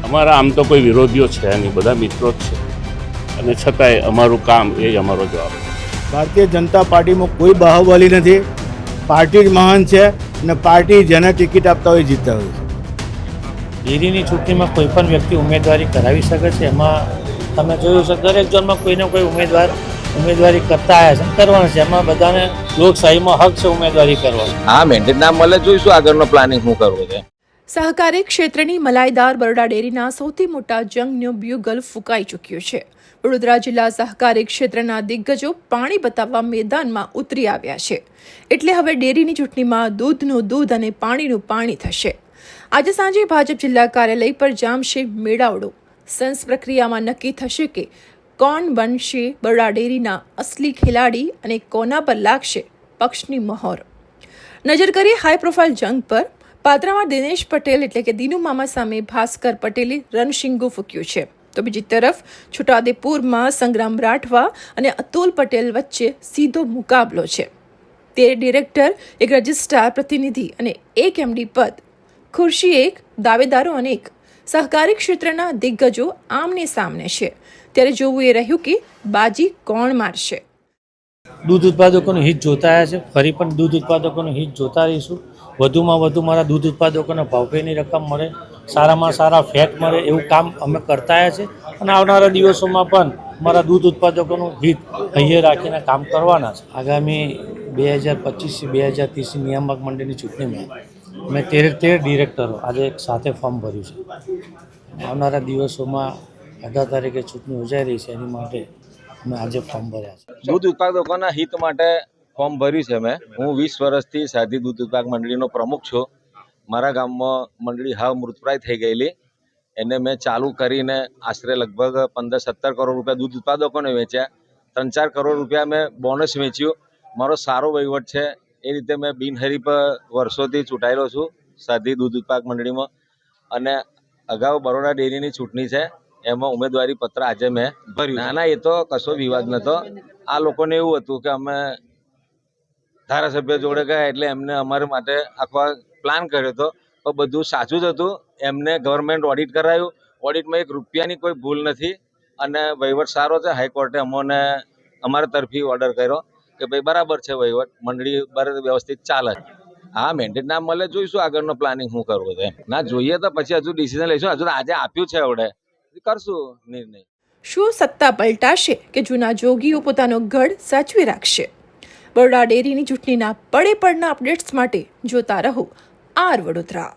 અમારા આમ તો કોઈ વિરોધીઓ છે નહીં, બધા મિત્રો જ છે, અને છતાંય અમારું કામ એ જ અમારો જવાબ છે. ભારતીય જનતા પાર્ટીમાં કોઈ બાહુબલી નથી. પાર્ટી જ મહાન છે અને પાર્ટી જેને ટિકિટ આપતા હોય જીતતા હોય છે. ડેરીની ચૂંટણીમાં કોઈ પણ વ્યક્તિ ઉમેદવારી કરાવી શકે છે. એમાં તમે જોયું છે દરેક ઝોનમાં કોઈને કોઈ ઉમેદવારી કરતા આવ્યા છે, કરવાના છે. એમાં બધાને લોકશાહીમાં હક છે ઉમેદવારી કરવાનો. હા, મેન્ડેટ ના મળે, જોઈશું આગળનો પ્લાનિંગ શું કરવું છે. સહકારી ક્ષેત્રની મલાઈદાર બરોડા ડેરીના સૌથી મોટા જંગનું બ્યુગલ ફૂંકાઈ ચૂક્યું છે. વડોદરા જિલ્લા સહકારી ક્ષેત્રના દિગ્ગજો પાણી બતાવવા મેદાનમાં ઉતરી આવ્યા છે. એટલે હવે ડેરીની ચૂંટણીમાં દૂધનું દૂધ અને પાણીનું પાણી થશે. આજે સાંજે ભાજપ જિલ્લા કાર્યાલય પર જામશે મેળાવડો. સેન્સ પ્રક્રિયામાં નક્કી થશે કે કોણ બનશે બરોડા ડેરીના અસલી ખેલાડી અને કોના પર લાગશે પક્ષની મહોર. નજર કરીએ હાઈ પ્રોફાઇલ જંગ પર. પાત્રામાં દિનેશ પટેલ એટલે કે દીનુ મામા સામે ભાસ્કર પટેલે રણશીંગું ફૂંક્યું છે, તો બીજી તરફ છોટાઉદેપુરમાં સંગ્રામ રાઠવા અને અતુલ પટેલ વચ્ચે સીધો મુકાબલો છે. 13 ડિરેક્ટર, એક રજિસ્ટ્રાર પ્રતિનિધિ અને એક એમડી પદ, ખુરશી એક, દાવેદારો અનેક. સહકારી ક્ષેત્રના દિગ્ગજો આમને સામને છે. ત્યારે જોવું એ રહ્યું કે બાજી કોણ મારશે. દૂધ ઉત્પાદકોનું હિત જોતા આવ્યા છે, ફરી પણ દૂધ ઉત્પાદકોનું હિત જોતા રહીશું. વધુમાં વધુ મારા દૂધ ઉત્પાદકોને ભાવભેરની રકમ મળે, સારામાં સારા ફેટ મળે એવું કામ અમે કરતા આવ્યા છે અને આવનારા દિવસોમાં પણ મારા દૂધ ઉત્પાદકોનું હિત હૈયે રાખીને કામ કરવાના છે. આગામી 2025 2030 નિયામક મંડળની ચૂંટણીમાં મેં 13 ડિરેક્ટરો આજે એક સાથે ફોર્મ ભર્યું છે. આવનારા દિવસોમાં 18 તારીખે ચૂંટણી યોજાઈ રહી છે, એની માટે મેં આજે ફોર્મ ભર્યા છે. દૂધ ઉત્પાદકોના હિત માટે ફોર્મ ભર્યું છે મેં. હું 20 વર્ષથી સાદી દૂધ ઉત્પાદક મંડળીનો પ્રમુખ છું. મારા ગામમાં મંડળી હાવ મૃતપ્રાય થઈ ગયેલી, એને મેં ચાલુ કરીને આશરે લગભગ 15-17 કરોડ રૂપિયા દૂધ ઉત્પાદકોને વેચ્યા. 3-4 કરોડ રૂપિયા મેં બોનસ વેચ્યું. મારો સારો વહીવટ છે. એ રીતે મેં બિનહરીફ વર્ષોથી ચૂંટાયેલો છું સાદી દૂધ ઉત્પાદક મંડળીમાં. અને અગાઉ બરોડા ડેરીની ચૂંટણી છે, એમાં ઉમેદવારી પત્ર આજે મેં ભર્યું. ના, એ તો કશો વિવાદ નહોતો. આ લોકોને એવું હતું કે અમે ધારાસભ્ય જોડે ગયા એટલે એમને અમારા માટે આખો પ્લાન કર્યો હતો, પણ બધું સાચું જ હતું. એમને ગવર્મેન્ટ ઓડિટ કરાયું. ઓડિટમાં 1 રૂપિયાની કોઈ ભૂલ નથી અને વહીવટ સારો છે. હાઈકોર્ટે અમોને અમારા તરફી ઓર્ડર કર્યો કે ભાઈ બરાબર છે વહીવટ, મંડળી બરાબર વ્યવસ્થિત ચાલે. હા, મેન્ડેટ ના મળે, જોઈશું આગળનો પ્લાનિંગ શું કરવું છે. ના જોઈએ તો પછી હજુ ડિસિઝન લઈશું. હજુ આજે આપ્યું છે, હવે કરશું નિર્ણય. શું સત્તા પલટાશે કે જૂના જોગીઓ પોતાનો ગઢ સાચવી રાખશે? બરોડા ડેરીની ચૂંટણીના પડે પડના અપડેટ્સ માટે જોતા રહો આર વડોદરા.